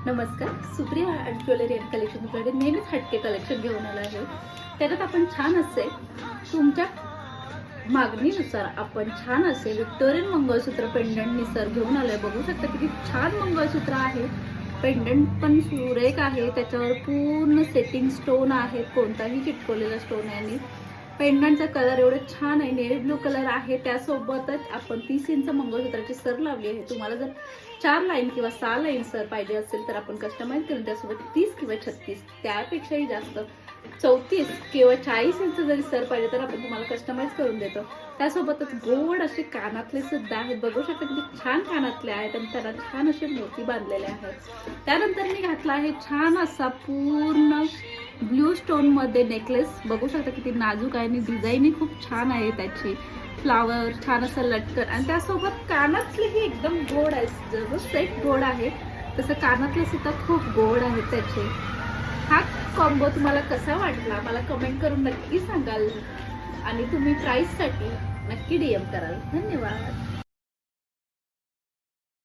नमस्कार. Supriya art jewellery and collection तुमच्याकडे नेहमीच हटके कलेक्शन घेऊन आलं आहे. त्याच्यात आपण छान असे तुमच्या मागणीनुसार आपण छान असे विक्टोरियन मंगळसूत्र पेंडंट निसर घेऊन आलोय. बघू शकता किती छान मंगळसूत्र आहे. पेंडंट पण सुरेख आहे. त्याच्यावर पूर्ण सेटिंग स्टोन आहे. कोणताही चिटकवलेला स्टोन आहे आणि पेंडंटचा कलर एवढे छान आहे. नेव्ही ब्लू कलर आहे. त्यासोबतच आपण 30 इंच मंगळसूत्राची सर लावली आहे. तुम्हाला जर 4 लाईन किंवा 6 लाईन सर पाहिजे असेल तर आपण कस्टमाइज करून त्यासोबत 30 किंवा 36 त्यापेक्षाही जास्त 34 किंवा 40 इंच जरी सर पाहिजे तर आपण तुम्हाला कस्टमाइज करून देतो. त्यासोबतच गोड असे कानातले सुद्धा आहेत. बघू शकता किती छान कानातले आहेत आणि त्याला छान असे मोती बांधलेले आहेत. त्यानंतर मी घातला आहे छान असा पूर्ण ब्लू स्टोन मध्ये नेकलेस. बघू शकता किती नाजूक आहे आणि डिझाईन खूप छान आहे. त्याची फ्लावर छान असं लटकन आणि त्यासोबत कानातलेही एकदम गोड आहे. जसं सेट गोड आहे तसं कानातले सुद्धा खूप गोड आहेत त्याचे. हा कॉम्बो तुम्हाला कसा वाटला मला कमेंट करून नक्की सांगाल आणि तुम्ही प्राइससाठी नक्की DM कराल. धन्यवाद.